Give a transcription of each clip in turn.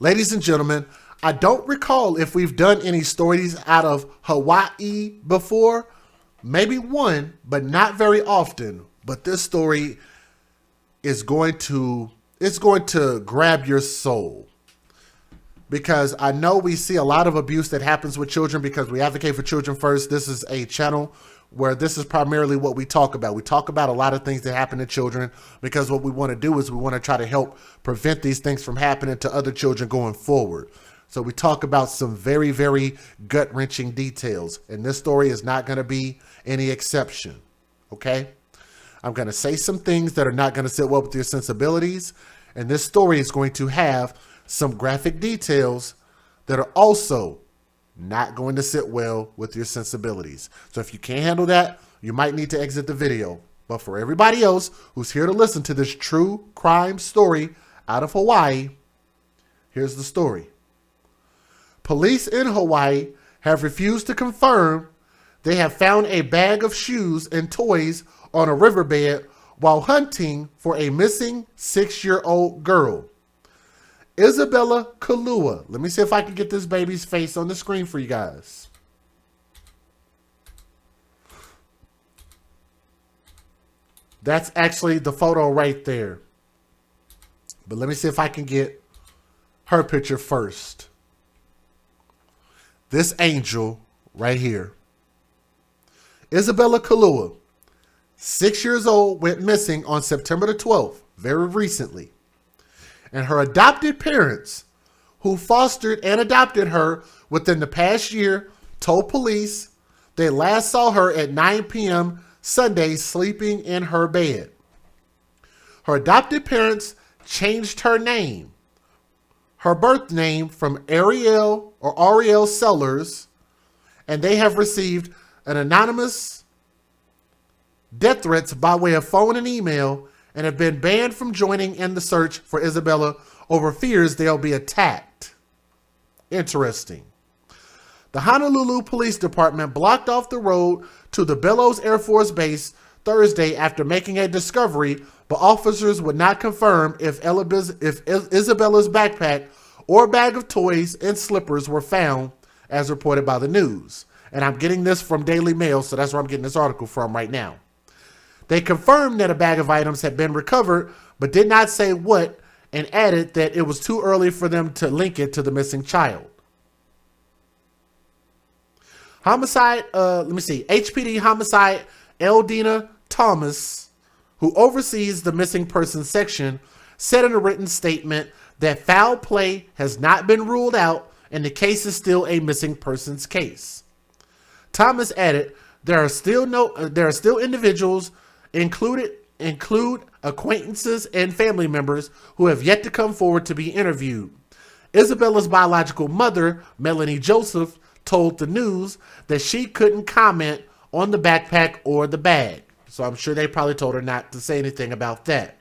Ladies and gentlemen, I don't recall if we've done any stories out of Hawaii before. Maybe one, but not very often. But this story is going to grab your soul. Because I know we see a lot of abuse that happens with children because we advocate for children first. This is a channel where this is primarily what we talk about. We talk about a lot of things that happen to children because what we want to do is we want to try to help prevent these things from happening to other children going forward. So we talk about some very, very gut-wrenching details. And this story is not going to be any exception. Okay? I'm going to say some things that are not going to sit well with your sensibilities. And this story is going to have some graphic details that are also not going to sit well with your sensibilities. So if you can't handle that, you might need to exit the video. But for everybody else who's here to listen to this true crime story out of Hawaii, here's the story. Police in Hawaii have refused to confirm they have found a bag of shoes and toys on a riverbed while hunting for a missing 6-year-old girl. Isabella Kalua. Let me see if I can get this baby's face on the screen for you guys. That's actually the photo right there. But let me see if I can get her picture first. This angel right here. Isabella Kalua, 6 years old, went missing on September the 12th, very recently. And her adopted parents, who fostered and adopted her within the past year, told police they last saw her at 9 p.m. Sunday sleeping in her bed. Her adopted parents changed her name, her birth name, from Ariel Sellers, and they have received an anonymous death threats by way of phone and email and have been banned from joining in the search for Isabella over fears they'll be attacked. Interesting. The Honolulu Police Department blocked off the road to the Bellows Air Force Base Thursday after making a discovery, but officers would not confirm if Isabella's backpack or bag of toys and slippers were found, as reported by the news. And I'm getting this from Daily Mail, so that's where I'm getting this article from right now. They confirmed that a bag of items had been recovered, but did not say what, and added that it was too early for them to link it to the missing child. HPD Homicide Eldina Thomas, who oversees the missing persons section, said in a written statement that foul play has not been ruled out and the case is still a missing persons case. Thomas added, there are still individuals include acquaintances and family members who have yet to come forward to be interviewed. Isabella's biological mother, Melanie Joseph, told the news that she couldn't comment on the backpack or the bag. So I'm sure they probably told her not to say anything about that.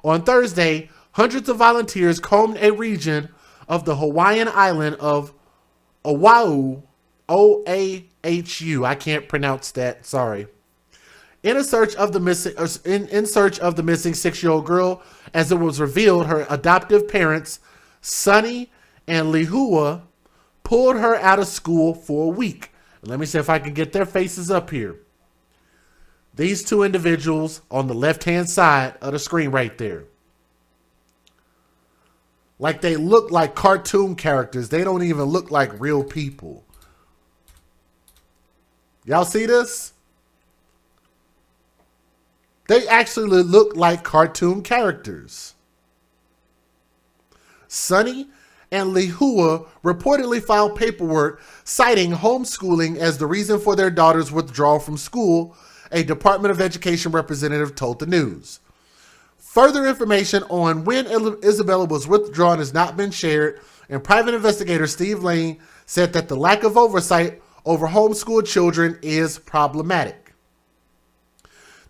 On Thursday, hundreds of volunteers combed a region of the Hawaiian island of Oahu, O-A-H-U. I can't pronounce that, sorry. In search of the missing 6-year-old girl, as it was revealed her adoptive parents, Sonny and Lihua, pulled her out of school for a week. Let me see if I can get their faces up here. These two individuals on the left-hand side of the screen right there. Like they look like cartoon characters. They don't even look like real people. Y'all see this? They actually look like cartoon characters. Sonny and Lihua reportedly filed paperwork citing homeschooling as the reason for their daughter's withdrawal from school, a Department of Education representative told the news. Further information on when Isabella was withdrawn has not been shared, and private investigator Steve Lane said that the lack of oversight over homeschooled children is problematic.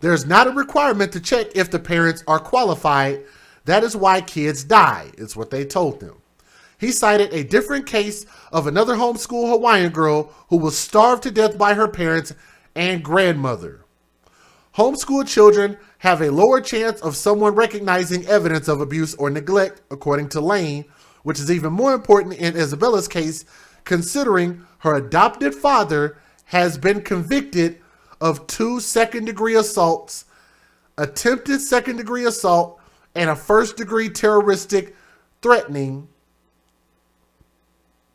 There's not a requirement to check if the parents are qualified. That is why kids die, is what they told them. He cited a different case of another homeschool Hawaiian girl who was starved to death by her parents and grandmother. Homeschooled children have a lower chance of someone recognizing evidence of abuse or neglect, according to Lane, which is even more important in Isabella's case, considering her adopted father has been convicted of 2 second-degree assaults, attempted second-degree assault, and a first-degree terroristic threatening,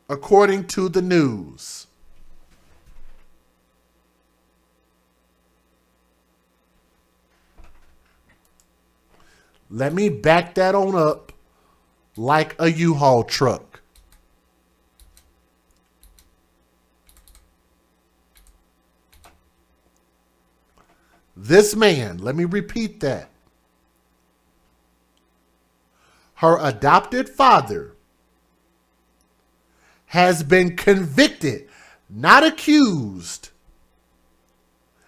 according to the news. Let me back that on up like a U-Haul truck. This man, let me repeat that. Her adopted father has been convicted, not accused,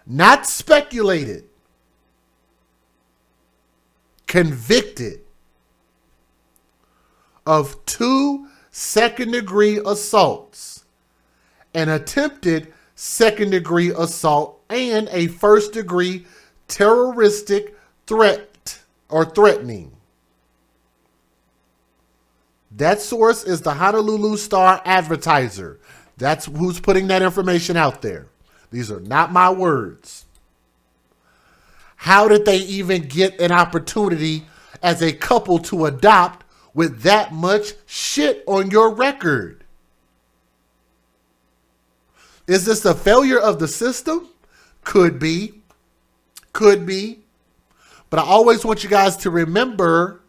not speculated, convicted of 2 second-degree assaults, an attempted second-degree assault, and a first-degree terroristic threat or threatening. That source is the Honolulu Star-Advertiser. That's who's putting that information out there. These are not my words. How did they even get an opportunity as a couple to adopt with that much shit on your record? Is this a failure of the system? Could be. Could be. But I always want you guys to remember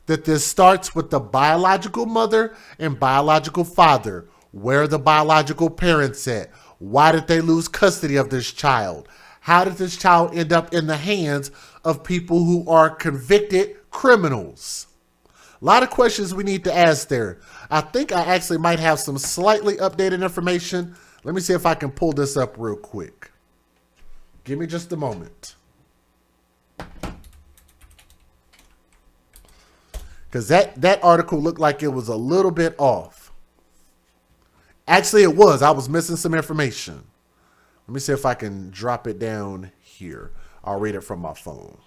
that this starts with the biological mother and biological father. Where are the biological parents at? Why did they lose custody of this child? How did this child end up in the hands of people who are convicted criminals? A lot of questions we need to ask there. I think I actually might have some slightly updated information. Let me see if I can pull this up real quick. Give me just a moment. Because that article looked like it was a little bit off. Actually, it was. I was missing some information. Let me see if I can drop it down here. I'll read it from my phone.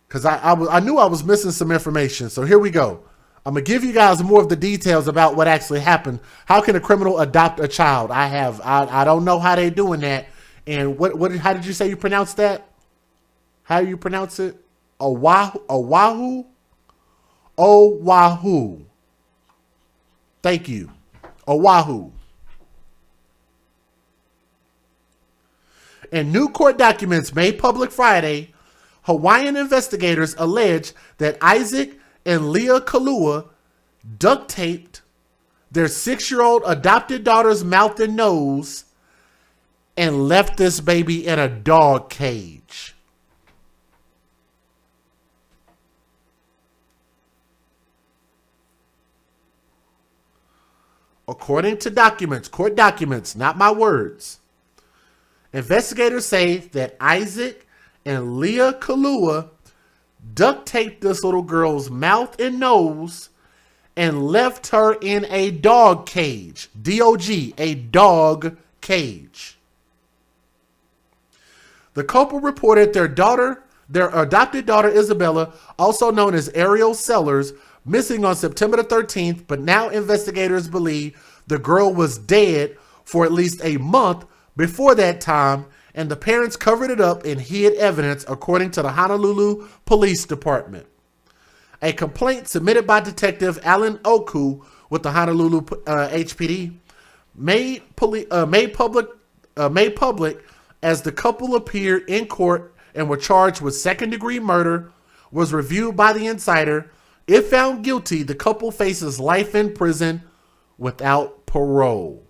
Because I knew I was missing some information. So here we go. I'm going to give you guys more of the details about what actually happened. How can a criminal adopt a child? I don't know how they're doing that. And how did you say you pronounce that? How do you pronounce it? Oahu? Oahu. Thank you. Oahu. In new court documents made public Friday, Hawaiian investigators allege that Isaac and Leah Kalua duct taped their 6-year-old adopted daughter's mouth and nose and left this baby in a dog cage. According to documents, court documents, not my words, investigators say that Isaac and Leah Kalua duct taped this little girl's mouth and nose and left her in a dog cage. D-O-G, a dog cage. The couple reported their adopted daughter Isabella, also known as Ariel Sellers, missing on September the 13th, but now investigators believe the girl was dead for at least a month before that time, and the parents covered it up and hid evidence, according to the Honolulu Police Department. A complaint submitted by Detective Alan Oku with the Honolulu HPD made public as the couple appeared in court and were charged with second-degree murder, was reviewed by the Insider. If found guilty, the couple faces life in prison without parole.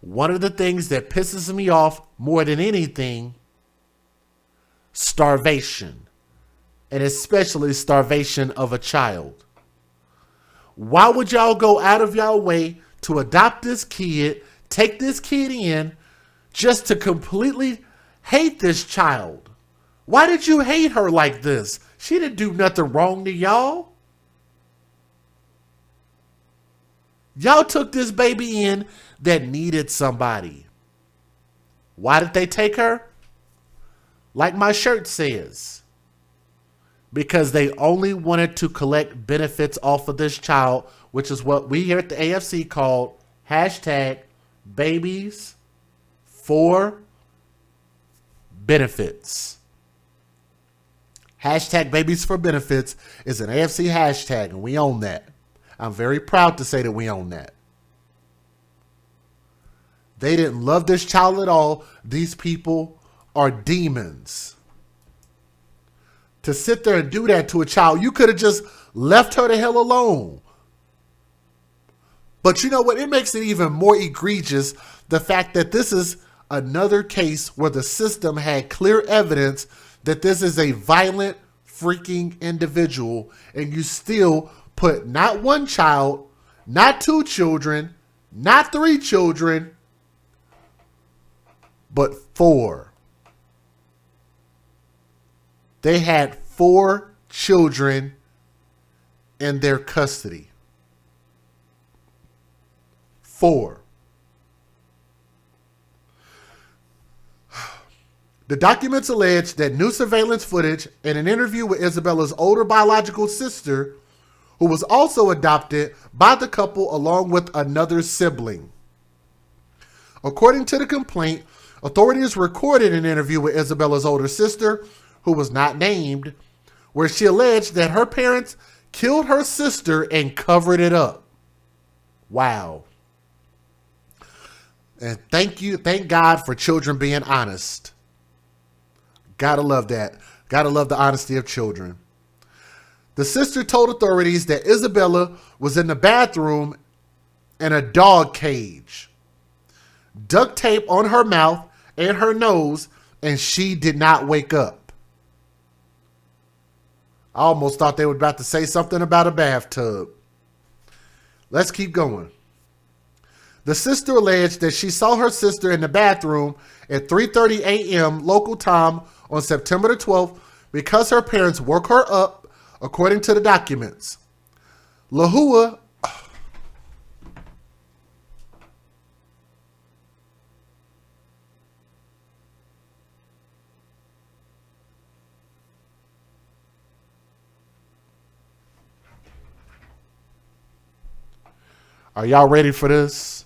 One of the things that pisses me off more than anything, starvation, and especially starvation of a child. Why would y'all go out of y'all way to adopt this kid, take this kid in, just to completely hate this child? Why did you hate her like this? She didn't do nothing wrong to y'all. Y'all took this baby in that needed somebody. Why did they take her? Like my shirt says, because they only wanted to collect benefits off of this child, which is what we here at the AFC called hashtag babies for benefits. Hashtag babies for benefits is an AFC hashtag, and we own that. I'm very proud to say that we own that. They didn't love this child at all. These people are demons. To sit there and do that to a child, you could have just left her the hell alone. But you know what? It makes it even more egregious, the fact that this is another case where the system had clear evidence that this is a violent freaking individual, and you still put not one child, not two children, not three children, but four. They had 4 children in their custody. 4. The documents allege that new surveillance footage and an interview with Isabella's older biological sister, who was also adopted by the couple along with another sibling. According to the complaint, authorities recorded an interview with Isabella's older sister, who was not named, where she alleged that her parents killed her sister and covered it up. Wow. And thank God for children being honest. Gotta love that. Gotta love the honesty of children. The sister told authorities that Isabella was in the bathroom in a dog cage, duct tape on her mouth and her nose, and she did not wake up. I almost thought they were about to say something about a bathtub. Let's keep going. The sister alleged that she saw her sister in the bathroom at 3:30 a.m. local time on September the 12th because her parents woke her up, according to the documents. Lahua Are y'all ready for this?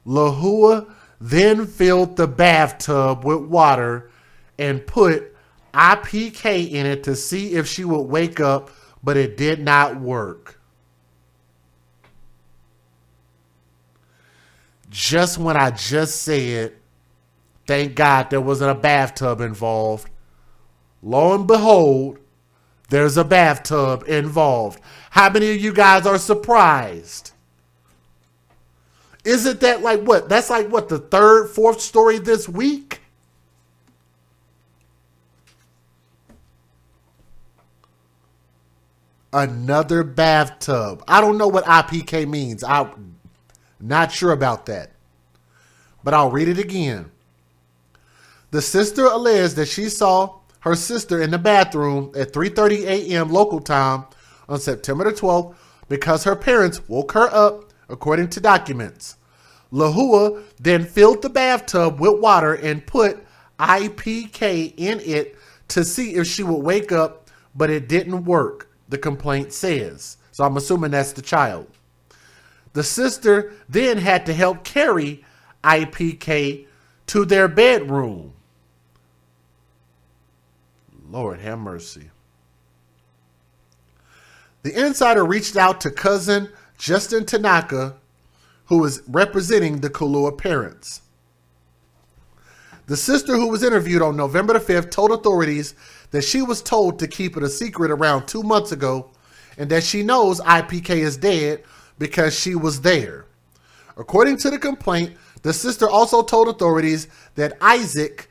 Lahua then filled the bathtub with water and put IPK in it to see if she would wake up, but it did not work. Just when I just said, thank God there wasn't a bathtub involved, lo and behold, there's a bathtub involved. How many of you guys are surprised? Isn't that like what? That's like what, the 3rd, 4th story this week? Another bathtub. I don't know what IPK means. I'm not sure about that. But I'll read it again. The sister alleged that she saw her sister in the bathroom at 3:30 a.m. local time on September the 12th because her parents woke her up, according to documents. Lahua then filled the bathtub with water and put IPK in it to see if she would wake up, but it didn't work, the complaint says. So I'm assuming that's the child. The sister then had to help carry IPK to their bedroom. Lord have mercy. The insider reached out to cousin Justin Tanaka, who was representing the Kalua parents. The sister, who was interviewed on November the 5th, told authorities that she was told to keep it a secret around 2 months ago and that she knows IPK is dead because she was there. According to the complaint, the sister also told authorities that Isaac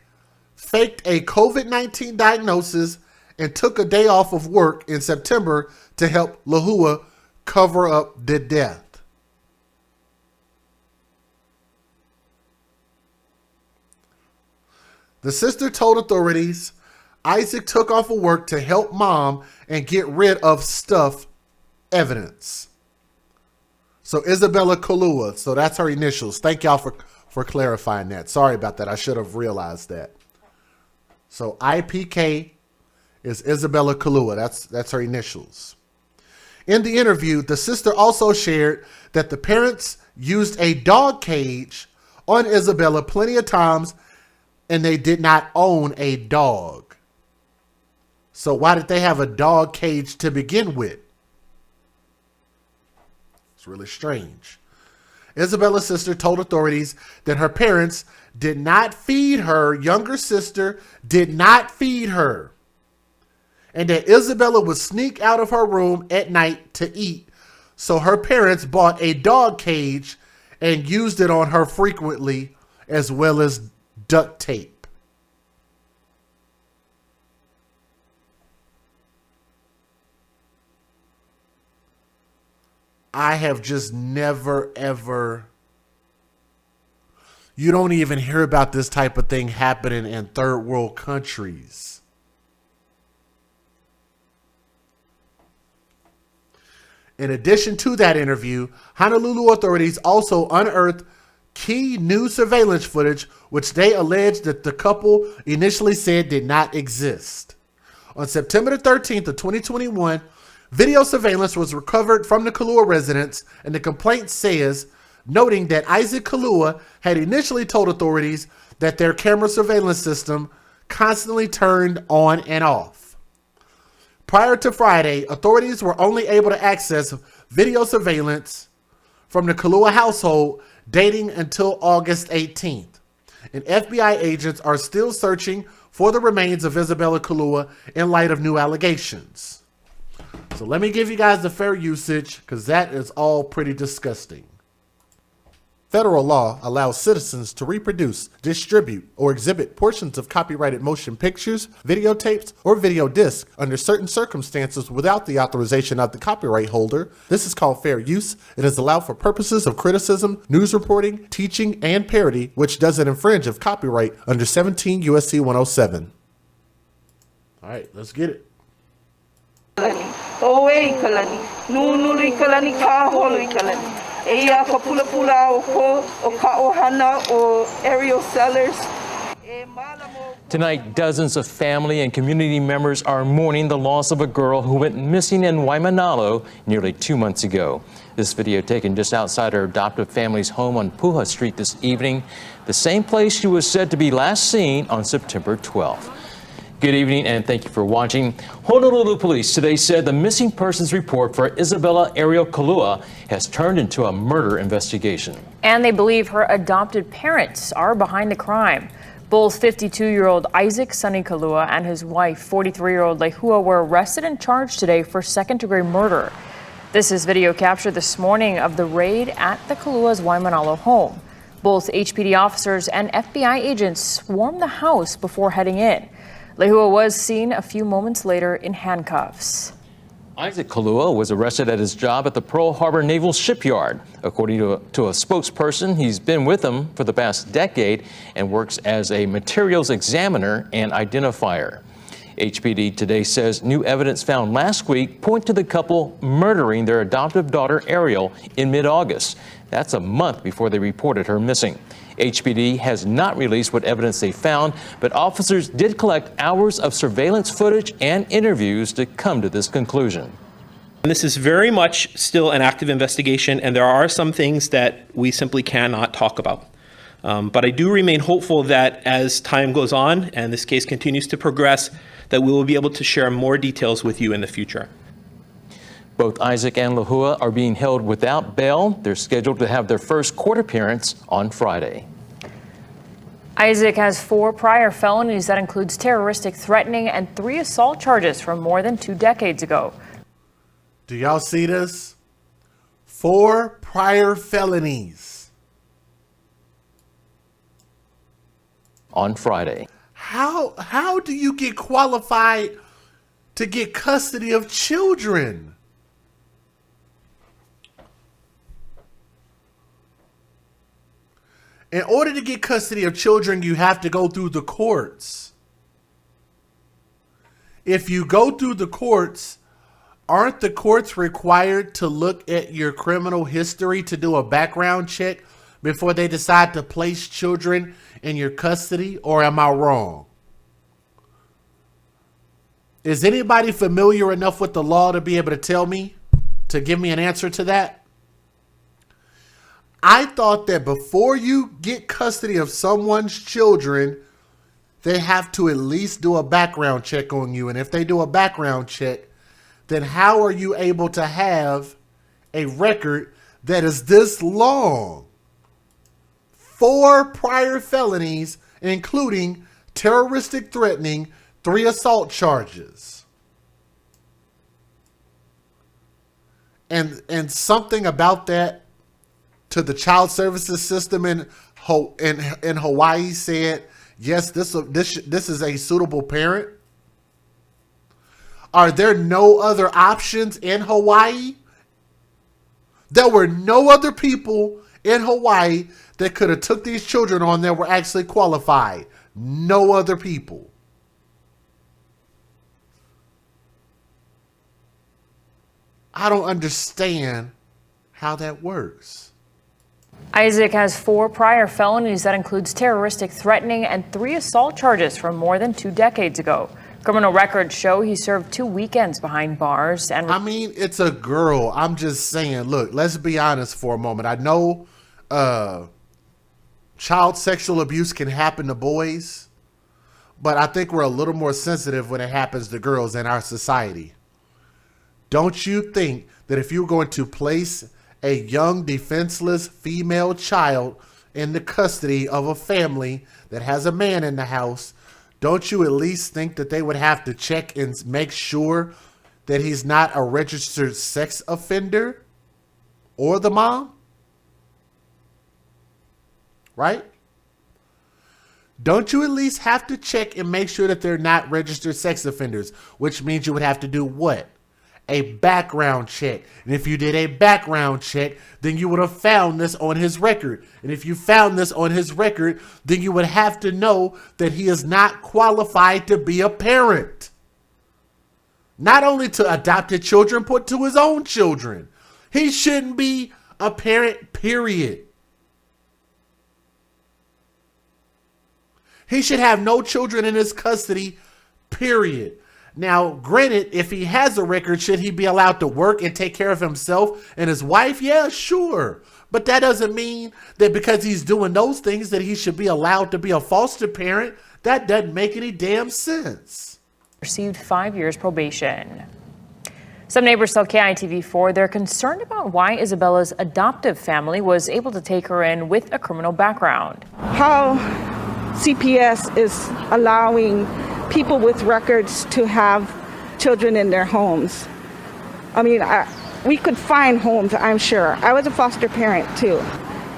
faked a COVID-19 diagnosis and took a day off of work in September to help Lahua cover up the death. The sister told authorities Isaac took off of work to help mom and get rid of stuff evidence. So Isabella Kalua, so that's her initials. Thank y'all for clarifying that. Sorry about that. I should have realized that. So IPK is Isabella Kalua. That's her initials. In the interview, the sister also shared that the parents used a dog cage on Isabella plenty of times and they did not own a dog. So why did they have a dog cage to begin with? It's really strange. Isabella's sister told authorities that her parents did not feed her younger sister, did not feed her, and that Isabella would sneak out of her room at night to eat. So her parents bought a dog cage and used it on her frequently, as well as duct tape. I have just never, ever... You don't even hear about this type of thing happening in third world countries. In addition to that interview, Honolulu authorities also unearthed key new surveillance footage, which they alleged that the couple initially said did not exist. On September the 13th of 2021, video surveillance was recovered from the Kalua residence, and the complaint says, noting that Isaac Kalua had initially told authorities that their camera surveillance system constantly turned on and off. Prior to Friday, authorities were only able to access video surveillance from the Kalua household dating until August 18th. And FBI agents are still searching for the remains of Isabella Kalua in light of new allegations. So let me give you guys the fair usage, because that is all pretty disgusting. Federal law allows citizens to reproduce, distribute, or exhibit portions of copyrighted motion pictures, videotapes, or video discs under certain circumstances without the authorization of the copyright holder. This is called fair use. It is allowed for purposes of criticism, news reporting, teaching, and parody, which doesn't infringe of copyright under 17 U.S.C. 107. All right, let's get it. Tonight, dozens of family and community members are mourning the loss of a girl who went missing in Waimanalo nearly 2 months ago. This video taken just outside her adoptive family's home on Puha Street this evening, the same place she was said to be last seen on September 12th. Good evening and thank you for watching. Honolulu police today said the missing persons report for Isabella Ariel Kalua has turned into a murder investigation. And they believe her adopted parents are behind the crime. Both 52-year-old Isaac Sonny Kalua and his wife, 43-year-old Lehua, were arrested and charged today for second-degree murder. This is video captured this morning of the raid at the Kalua's Waimanalo home. Both HPD officers and FBI agents swarmed the house before heading in. Lehua was seen a few moments later in handcuffs. Isaac Kalua was arrested at his job at the Pearl Harbor Naval Shipyard. According to a spokesperson, he's been with them for the past decade and works as a materials examiner and identifier. HPD today says new evidence found last week point to the couple murdering their adoptive daughter Ariel in mid-August. That's a month before they reported her missing. HPD has not released what evidence they found, but officers did collect hours of surveillance footage and interviews to come to this conclusion. This is very much still an active investigation, and there are some things that we simply cannot talk about. But I do remain hopeful that as time goes on and this case continues to progress, that we will be able to share more details with you in the future. Both Isaac and Lehua are being held without bail. They're scheduled to have their first court appearance on Friday. Isaac has 4 prior felonies that includes terroristic threatening and 3 assault charges from more than 2 decades ago. Do y'all see this? 4 prior felonies. On Friday. How do you get qualified to get custody of children? In order to get custody of children, you have to go through the courts. If you go through the courts, aren't the courts required to look at your criminal history to do a background check before they decide to place children in your custody? Or am I wrong? Is anybody familiar enough with the law to be able to tell me, to give me an answer to that? I thought that before you get custody of someone's children, they have to at least do a background check on you. And if they do a background check, then how are you able to have a record that is this long? 4 prior felonies, including terroristic threatening, 3 assault charges. And something about that to the child services system in Hawaii said, yes, this is a suitable parent. Are there no other options in Hawaii? There were no other people in Hawaii that could have took these children on that were actually qualified. No other people. I don't understand how that works. Isaac has 4 prior felonies that includes terroristic threatening and 3 assault charges from more than 2 decades ago. Criminal records show he served 2 weekends behind bars. And I mean, it's a girl. I'm just saying, look, let's be honest for a moment. I know child sexual abuse can happen to boys, but I think we're a little more sensitive when it happens to girls in our society. Don't you think that if you're going to place a young, defenseless female child in the custody of a family that has a man in the house, don't you at least think that they would have to check and make sure that he's not a registered sex offender or the mom? Right? Don't you at least have to check and make sure that they're not registered sex offenders, which means you would have to do what? A background check. And if you did a background check, then you would have found this on his record. And if you found this on his record, then you would have to know that he is not qualified to be a parent. Not only to adopted children, but to his own children. He shouldn't be a parent, period. He should have no children in his custody, period. Now, granted, if he has a record, should he be allowed to work and take care of himself and his wife? Yeah, sure. But that doesn't mean that because he's doing those things that he should be allowed to be a foster parent. That doesn't make any damn sense. Received 5 years probation. Some neighbors tell KITV4 they're concerned about why Isabella's adoptive family was able to take her in with a criminal background. How CPS is allowing people with records to have children in their homes. I mean, we could find homes, I'm sure. I was a foster parent too.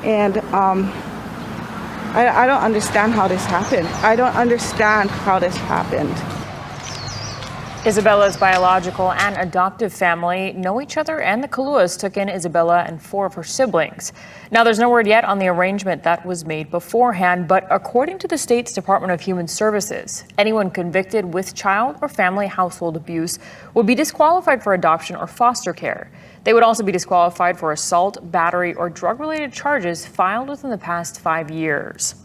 And I don't understand how this happened. I don't understand how this happened. Isabella's biological and adoptive family know each other, and the Kaluas took in Isabella and 4 of her siblings. Now, there's no word yet on the arrangement that was made beforehand, but according to the state's Department of Human Services, anyone convicted with child or family household abuse would be disqualified for adoption or foster care. They would also be disqualified for assault, battery, or drug-related charges filed within the past 5 years.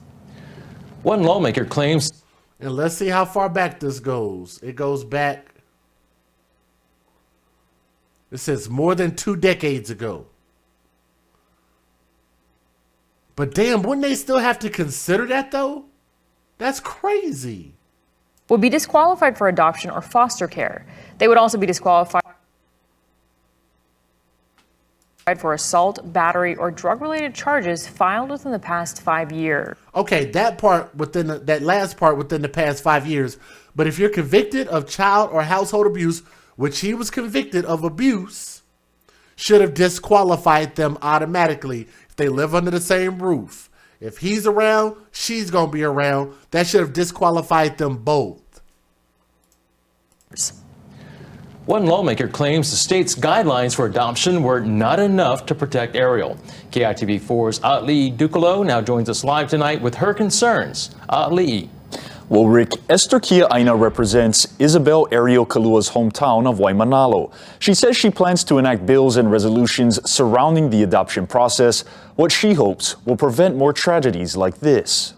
One lawmaker claims. And let's see how far back this goes. It goes back. It says more than 2 decades ago. But damn, wouldn't they still have to consider that though? That's crazy. Would be disqualified for adoption or foster care. They would also be disqualified for assault, battery, or drug-related charges filed within the past 5 years. Okay, that last part within the past 5 years. But if you're convicted of child or household abuse, which he was convicted of abuse, should have disqualified them automatically if they live under the same roof. If he's around, she's going to be around. That should have disqualified them both. One lawmaker claims the state's guidelines for adoption were not enough to protect Ariel. KITV4's Atli Ducalo now joins us live tonight with her concerns. Atli. Well, Rick, Esther Kia Aina represents Isabel Ariel Kalua's hometown of Waimanalo. She says she plans to enact bills and resolutions surrounding the adoption process, what she hopes will prevent more tragedies like this.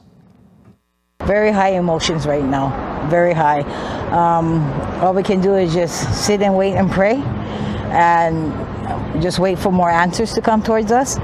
Very high emotions right now, very high. All we can do is just sit and wait and pray and just wait for more answers to come towards us.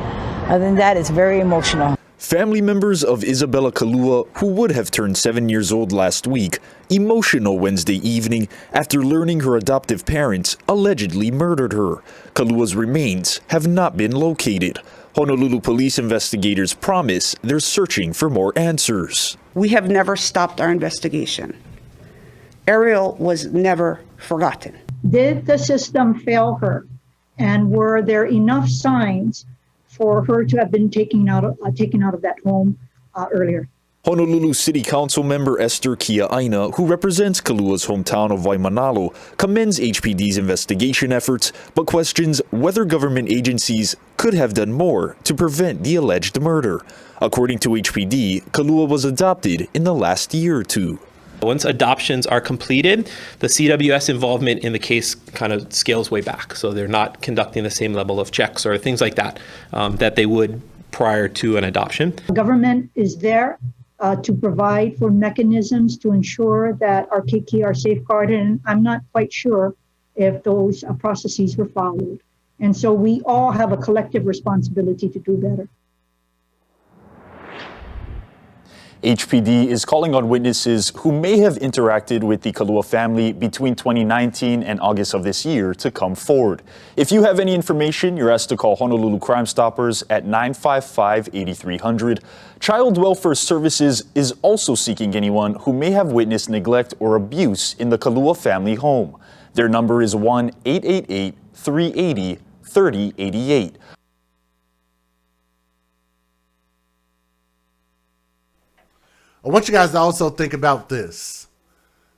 Other than that, it's very emotional. Family members of Isabella Kalua, who would have turned 7 years old last week, emotional Wednesday evening after learning her adoptive parents allegedly murdered her. Kalua's remains have not been located. Honolulu police investigators promise they're searching for more answers. We have never stopped our investigation. Ariel was never forgotten. Did the system fail her? And were there enough signs for her to have been taken out of that home earlier? Honolulu City Council member Esther Kia'aina, who represents Kalua's hometown of Waimanalo, commends HPD's investigation efforts, but questions whether government agencies could have done more to prevent the alleged murder. According to HPD, Kalua was adopted in the last year or two. Once adoptions are completed, the CWS involvement in the case kind of scales way back. So they're not conducting the same level of checks or things like that that they would prior to an adoption. The government is there to provide for mechanisms to ensure that our keiki are safeguarded, and I'm not quite sure if those processes were followed. And so we all have a collective responsibility to do better. HPD is calling on witnesses who may have interacted with the Kalua family between 2019 and August of this year to come forward. If you have any information, you're asked to call Honolulu Crime Stoppers at 955-8300. Child Welfare Services is also seeking anyone who may have witnessed neglect or abuse in the Kalua family home. Their number is 1-888-380-3088. I want you guys to also think about this.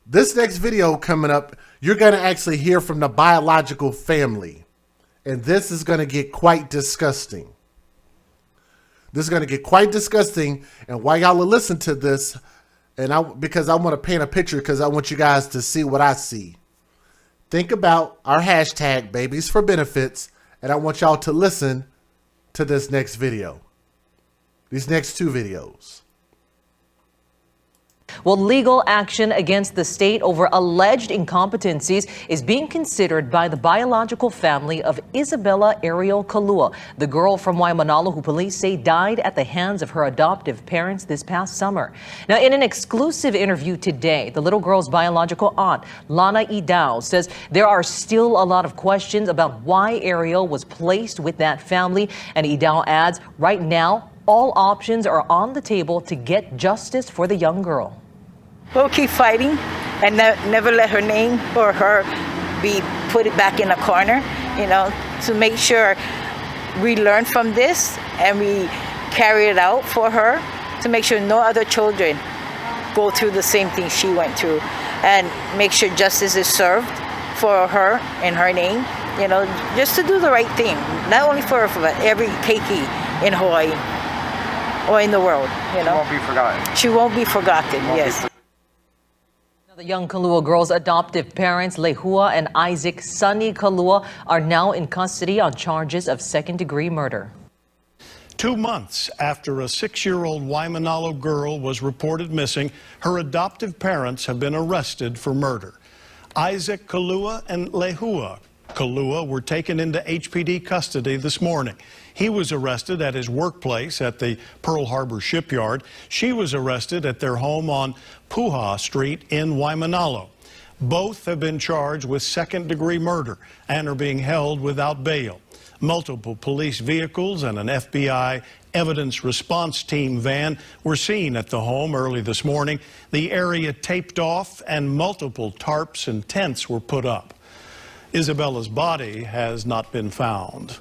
This next video coming up, you're going to actually hear from the biological family. And this is going to get quite disgusting. This is going to get quite disgusting. And while y'all will listen to this, because I want to paint a picture, because I want you guys to see what I see. Think about our hashtag Babies for Benefits. And I want y'all to listen to this next video. These next two videos. Well, legal action against the state over alleged incompetencies is being considered by the biological family of Isabella Ariel Kalua, the girl from Waimanalo who police say died at the hands of her adoptive parents this past summer. Now, in an exclusive interview today, the little girl's biological aunt, Lana Idao, says there are still a lot of questions about why Ariel was placed with that family. And Idao adds, right now, all options are on the table to get justice for the young girl. We'll keep fighting and never let her name or her be put it back in a corner, to make sure we learn from this and we carry it out for her to make sure no other children go through the same thing she went through, and make sure justice is served for her in her name, just to do the right thing, not only for her, but every keiki in Hawaii or in the world. She won't be forgotten. She won't be forgotten, yes. The young Kalua girl's adoptive parents, Lehua and Isaac Sunny Kalua, are now in custody on charges of second-degree murder. 2 months after a 6-year-old Waimanalo girl was reported missing, her adoptive parents have been arrested for murder. Isaac Kalua and Lehua Kalua were taken into HPD custody this morning. He was arrested at his workplace at the Pearl Harbor shipyard. She was arrested at their home on Puha Street in Waimanalo. Both have been charged with second-degree murder and are being held without bail. Multiple police vehicles and an FBI evidence response team van were seen at the home early this morning. The area taped off and multiple tarps and tents were put up. Isabella's body has not been found.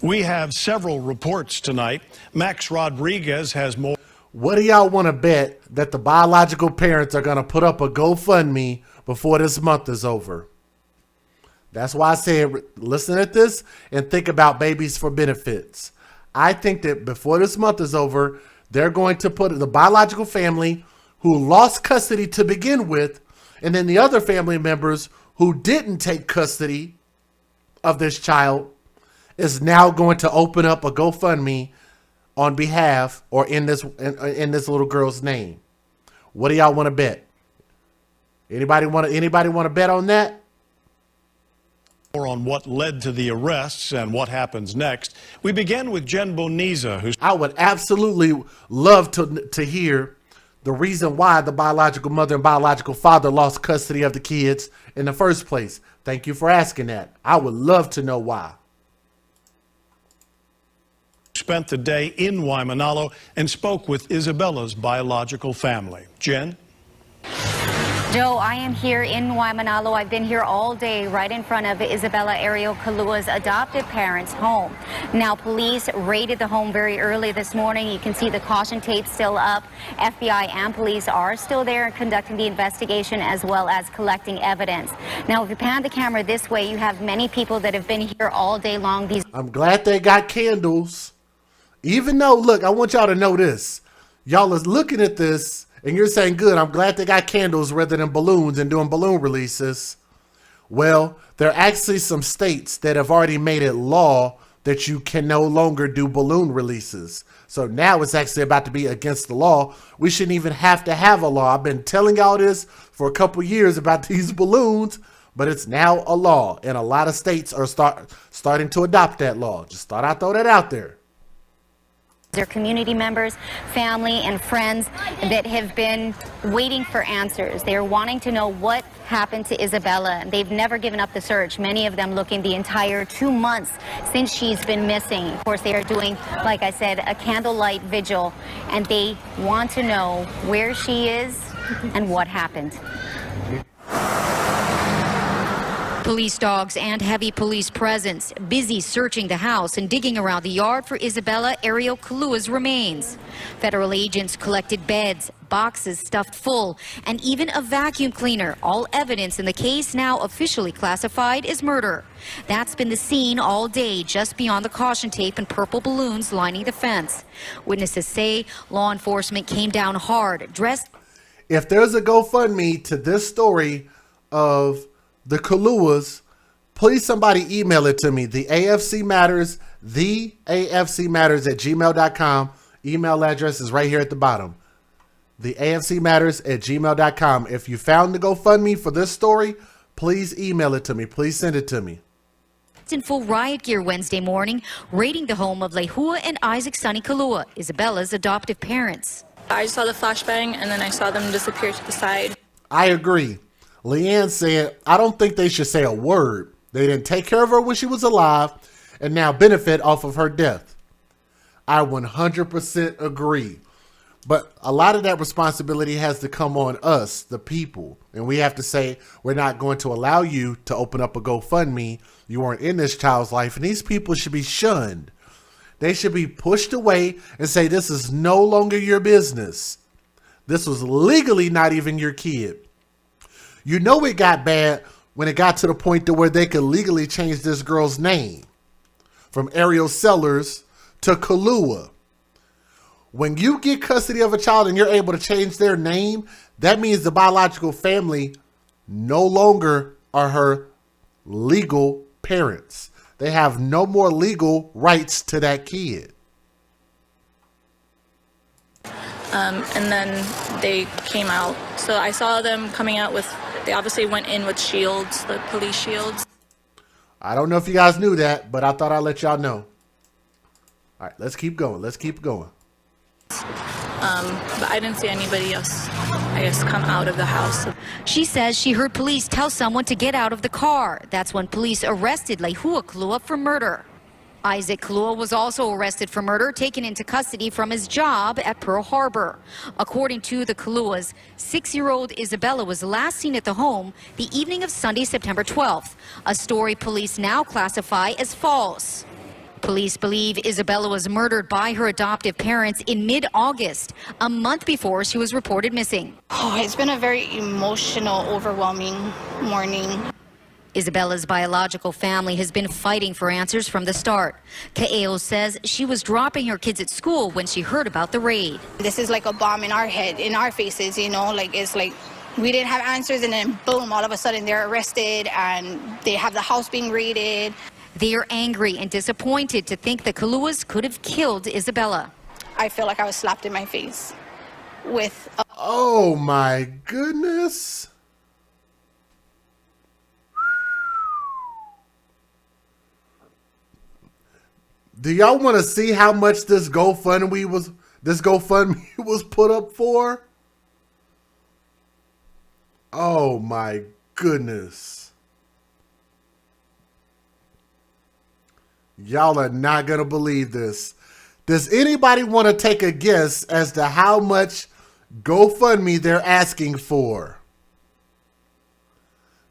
We have several reports tonight. Max Rodriguez has more. What do y'all want to bet that the biological parents are going to put up a GoFundMe before this month is over? That's why I said listen at this and think about Babies for Benefits. I think that before this month is over, they're going to put the biological family who lost custody to begin with, and then the other family members who didn't take custody of this child is now going to open up a GoFundMe on behalf or in this little girl's name. What do y'all want to bet? Anybody want to bet on that? More on what led to the arrests and what happens next. We begin with Jen Boniza, who's... I would absolutely love to hear the reason why the biological mother and biological father lost custody of the kids in the first place. Thank you for asking that. I would love to know why. Spent the day in Waimanalo and spoke with Isabella's biological family. Jen? Joe, I am here in Waimanalo. I've been here all day right in front of Isabella Ariel Kalua's adopted parents' home. Now, police raided the home very early this morning. You can see the caution tape still up. FBI and police are still there and conducting the investigation as well as collecting evidence. Now, if you pan the camera this way, you have many people that have been here all day long. I'm glad they got candles. Even though, look, I want y'all to know this. Y'all is looking at this and you're saying, good, I'm glad they got candles rather than balloons and doing balloon releases. Well, there are actually some states that have already made it law that you can no longer do balloon releases. So now it's actually about to be against the law. We shouldn't even have to have a law. I've been telling y'all this for a couple years about these balloons, but it's now a law. And a lot of states are starting to adopt that law. Just thought I'd throw that out there. Their community members, family, and friends that have been waiting for answers. They're wanting to know what happened to Isabella. They've never given up the search, many of them looking the entire 2 months since she's been missing. Of course, they are doing, like I said, a candlelight vigil, and they want to know where she is and what happened. Police dogs and heavy police presence busy searching the house and digging around the yard for Isabella Ariel Kalua's remains. Federal agents collected beds, boxes stuffed full, and even a vacuum cleaner, all evidence in the case now officially classified as murder. That's been the scene all day, just beyond the caution tape and purple balloons lining the fence. Witnesses say law enforcement came down hard, dressed. If there's a GoFundMe to this story of the Kaluas, please somebody email it to me. The AFC Matters @gmail.com. Email address is right here at the bottom. The AFC Matters @gmail.com. If you found the GoFundMe for this story, please email it to me. Please send it to me. In full riot gear Wednesday morning, raiding the home of Lehua and Isaac Sonny Kalua, Isabella's adoptive parents. I just saw the flashbang and then I saw them disappear to the side. I agree. Leanne said, I don't think they should say a word. They didn't take care of her when she was alive and now benefit off of her death. I 100% agree. But a lot of that responsibility has to come on us, the people. And we have to say, we're not going to allow you to open up a GoFundMe. You weren't in this child's life. And these people should be shunned. They should be pushed away and say, this is no longer your business. This was legally not even your kid. You know it got bad when it got to the point to where they could legally change this girl's name from Ariel Sellers to Kalua. When you get custody of a child and you're able to change their name, that means the biological family no longer are her legal parents. They have no more legal rights to that kid. And then they came out. So I saw them coming out with, they obviously went in with shields, the police shields. I don't know if you guys knew that, but I thought I'd let y'all know. All right, let's keep going. Let's keep going. But I didn't see anybody else, I guess, come out of the house. She says she heard police tell someone to get out of the car. That's when police arrested Lehua Kalua for murder. Isaac Kalua was also arrested for murder, taken into custody from his job at Pearl Harbor. According to the Kaluas, 6-year-old Isabella was last seen at the home the evening of Sunday, September 12th, a story police now classify as false. Police believe Isabella was murdered by her adoptive parents in mid-August, a month before she was reported missing. Oh, it's been a very emotional, overwhelming morning. Isabella's biological family has been fighting for answers from the start. Kaeo says she was dropping her kids at school when she heard about the raid. This is like a bomb in our head, in our faces, you know, like it's like we didn't have answers and then boom, all of a sudden they're arrested and they have the house being raided. They are angry and disappointed to think the Kaluas could have killed Isabella. I feel like I was slapped in my face. with Oh my goodness. Do y'all want to see how much this GoFundMe was put up for? Oh my goodness. Y'all are not going to believe this. Does anybody want to take a guess as to how much GoFundMe they're asking for?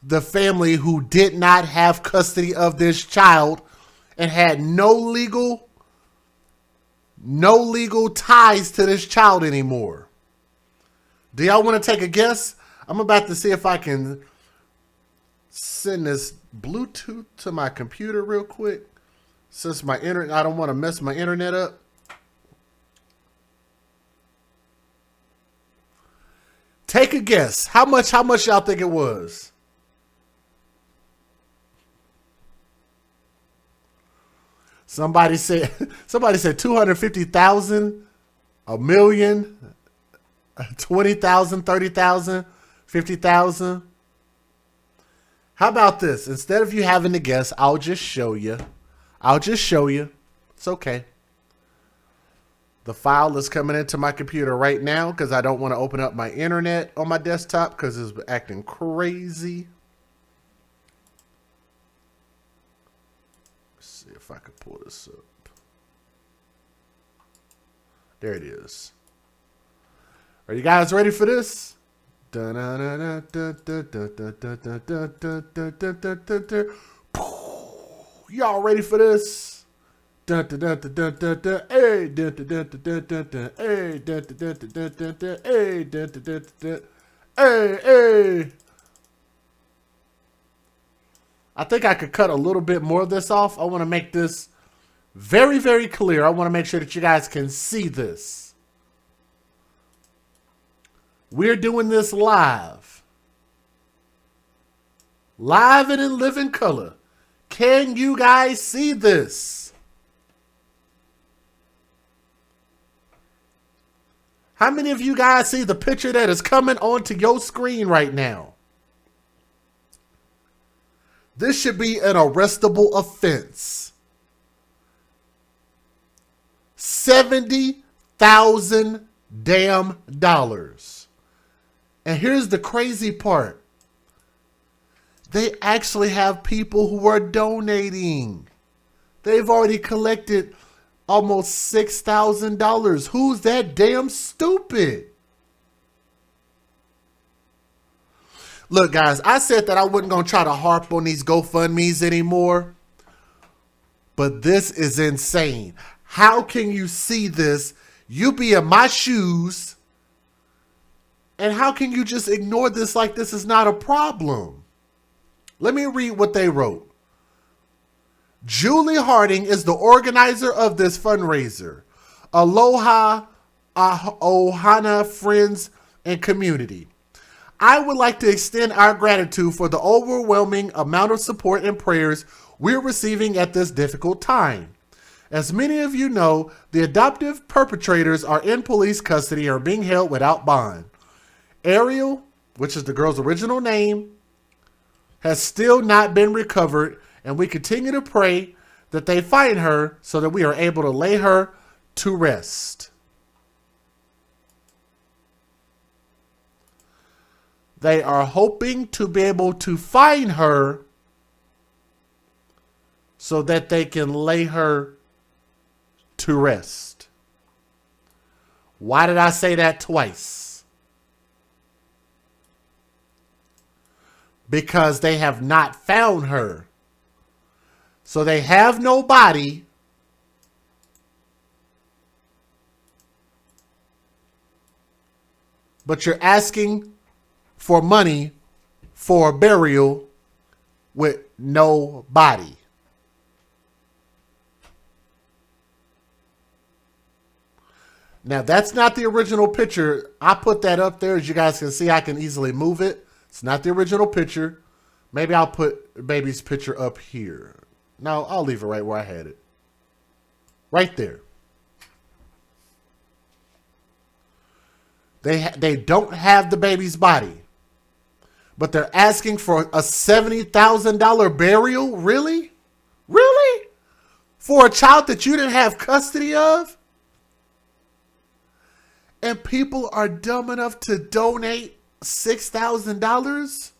The family who did not have custody of this child and had no legal ties to this child anymore. Do y'all want to take a guess? I'm about to see if I can send this Bluetooth to my computer real quick. Since my internet, I don't want to mess my internet up. Take a guess. How much y'all think it was? Somebody said 250,000, a million, 20,000, 30,000, 50,000. How about this? Instead of you having to guess, I'll just show you. It's okay. The file is coming into my computer right now because I don't want to open up my internet on my desktop because it's acting crazy. Let's see if I can pull this up. There it is. Are you guys ready for this? Y'all ready for this? Hey, hey. I think I could cut a little bit more of this off. I want to make this very, very clear. I want to make sure that you guys can see this. We're doing this live. Live and in living color. Can you guys see this? How many of you guys see the picture that is coming onto your screen right now? This should be an arrestable offense. $70,000 damn dollars. And here's the crazy part. They actually have people who are donating. They've already collected almost $6,000. Who's that damn stupid? Look, guys, I said that I wasn't going to try to harp on these GoFundMes anymore. But this is insane. How can you see this? You be in my shoes. And how can you just ignore this like this is not a problem? Let me read what they wrote. Julie Harding is the organizer of this fundraiser. Aloha, Ohana friends and community. I would like to extend our gratitude for the overwhelming amount of support and prayers we're receiving at this difficult time. As many of you know, the adoptive perpetrators are in police custody and are being held without bond. Ariel, which is the girl's original name, has still not been recovered, and we continue to pray that they find her so that we are able to lay her to rest. They are hoping to be able to find her so that they can lay her to rest. Why did I say that twice? Because they have not found her. So they have no body. But you're asking for money for a burial with no body. Now, that's not the original picture. I put that up there. As you guys can see, I can easily move it. It's not the original picture. Maybe I'll put baby's picture up here. No, I'll leave it right where I had it. Right there. They don't have the baby's body, but they're asking for a $70,000 burial? Really? Really? For a child that you didn't have custody of? And people are dumb enough to donate $6,000?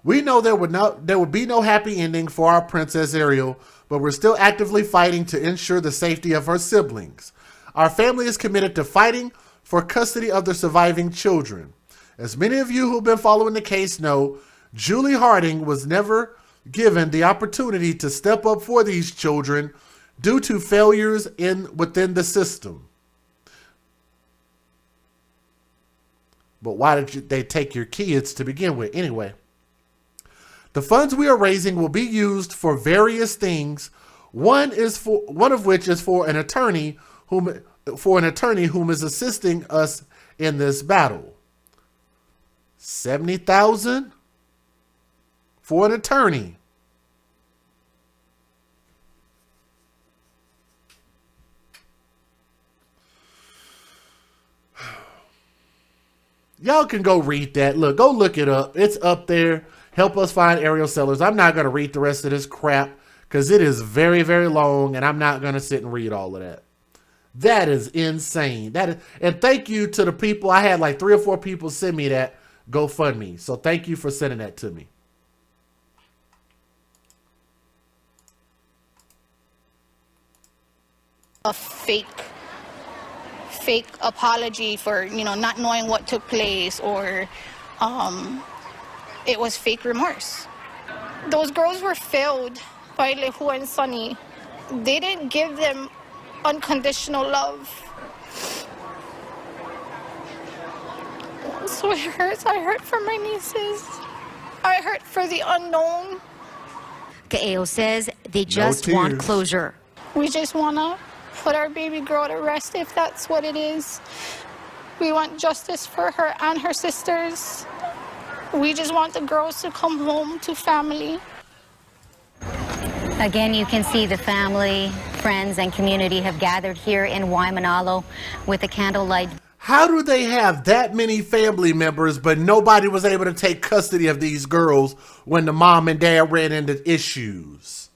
We know there would be no happy ending for our Princess Ariel, but we're still actively fighting to ensure the safety of her siblings. Our family is committed to fighting for custody of the surviving children. As many of you who've been following the case know, Julie Harding was never given the opportunity to step up for these children due to failures within the system. But why did they take your kids to begin with anyway? The funds we are raising will be used for various things. One of which is for an attorney whom is assisting us in this battle. $70,000 for an attorney. Y'all can go read that. Look, go look it up. It's up there. Help us find Ariel sellers. I'm not going to read the rest of this crap because it is very, very long, and I'm not going to sit and read all of that. That is insane. And thank you to the people. I had like 3 or 4 people send me that GoFundMe. So thank you for sending that to me. A fake apology for, not knowing what took place, or it was fake remorse. Those girls were failed by Lehua and Sunny. They didn't give them unconditional love. So it hurts. I hurt for my nieces. I hurt for the unknown. Kaeo says they just want closure. We just want to put our baby girl to rest, if that's what it is. We want justice for her and her sisters. We just want the girls to come home to family. Again, you can see the family, friends, and community have gathered here in Waimanalo with a candlelight. How do they have that many family members, but nobody was able to take custody of these girls when the mom and dad ran into issues?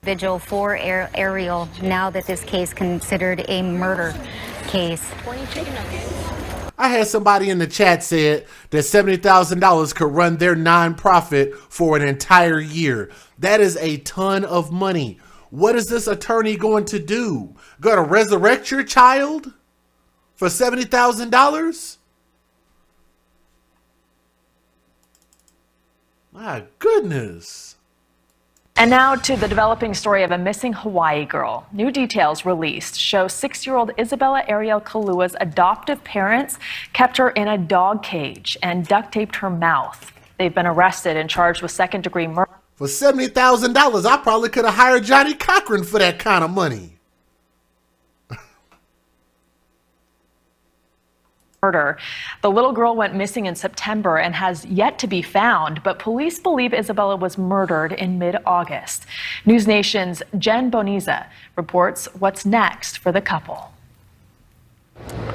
Vigil for Ariel, now that this case considered a murder case. I had somebody in the chat said that $70,000 could run their nonprofit for an entire year. That is a ton of money. What is this attorney going to do? Going to resurrect your child for $70,000? My goodness. And now to the developing story of a missing Hawaii girl. New details released show 6-year-old Isabella Ariel Kalua's adoptive parents kept her in a dog cage and duct taped her mouth. They've been arrested and charged with second-degree murder. For $70,000, I probably could have hired Johnny Cochran for that kind of money. The little girl went missing in September and has yet to be found, but police believe Isabella was murdered in mid-August. News Nation's Jen Boniza reports what's next for the couple.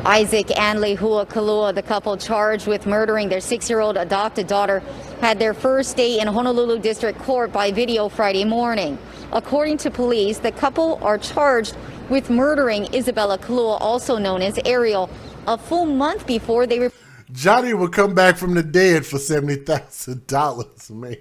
Isaac and Lehua Kalua, the couple charged with murdering their 6-year-old adopted daughter, had their first day in Honolulu District Court by video Friday morning. According to police, the couple are charged with murdering Isabella Kalua, also known as Ariel, a full month before they Johnny will come back from the dead for $70,000, man.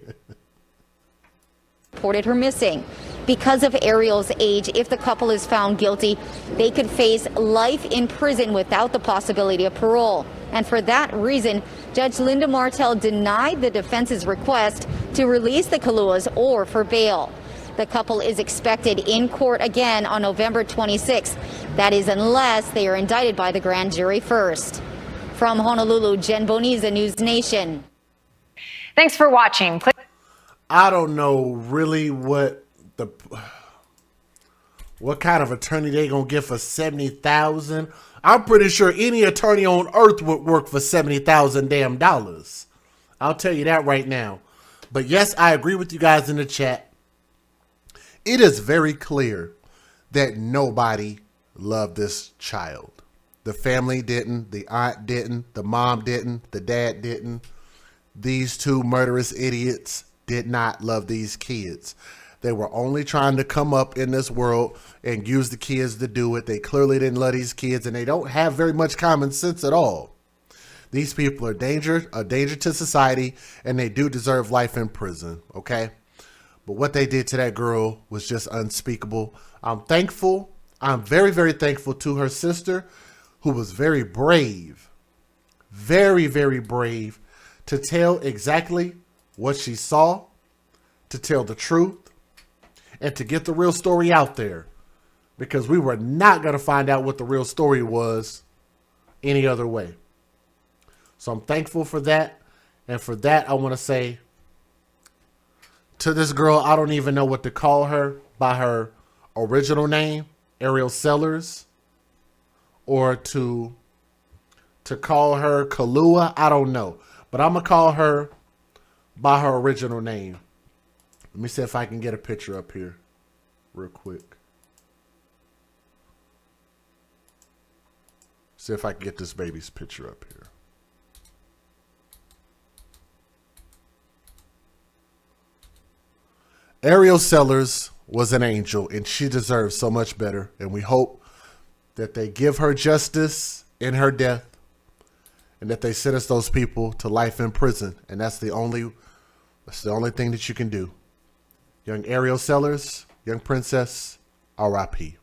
Reported her missing. Because of Ariel's age, if the couple is found guilty, they could face life in prison without the possibility of parole. And for that reason, Judge Linda Martel denied the defense's request to release the Kaluas or for bail. The couple is expected in court again on November 26th. That is unless they are indicted by the grand jury first. From Honolulu, Jen Boniza, News Nation. Thanks for watching. I don't know really what kind of attorney they gonna get for $70,000. I'm pretty sure any attorney on earth would work for $70,000 damn dollars. I'll tell you that right now. But yes, I agree with you guys in the chat. It is very clear that nobody loved this child. The family didn't, the aunt didn't, the mom didn't, the dad didn't. These two murderous idiots did not love these kids. They were only trying to come up in this world and use the kids to do it. They clearly didn't love these kids, and they don't have very much common sense at all. These people are a danger to society, and they do deserve life in prison, okay? But what they did to that girl was just unspeakable. I'm thankful. I'm very, very thankful to her sister, who was very brave, very, very brave, to tell exactly what she saw, to tell the truth, and to get the real story out there. Because we were not going to find out what the real story was any other way. So I'm thankful for that. And for that, I want to say to this girl, I don't even know what to call her by her original name, Ariel Sellers, or to call her Kalua. I don't know. But I'm going to call her by her original name. Let me see if I can get a picture up here real quick. See if I can get this baby's picture up here. Ariel Sellers was an angel, and she deserves so much better. And we hope that they give her justice in her death, and that they sentence those people to life in prison. And that's the only thing that you can do. Young Ariel Sellers, young princess, R.I.P.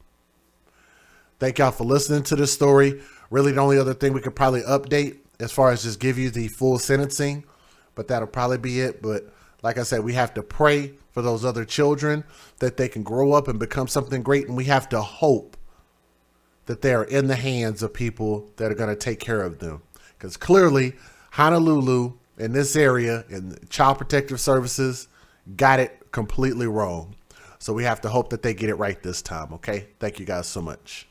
Thank y'all for listening to this story. Really, the only other thing we could probably update as far as just give you the full sentencing, but that'll probably be it. But like I said, we have to pray for those other children that they can grow up and become something great. And we have to hope that they are in the hands of people that are going to take care of them. Because clearly, Honolulu in this area and Child Protective Services got it completely wrong. So we have to hope that they get it right this time. Okay. Thank you guys so much.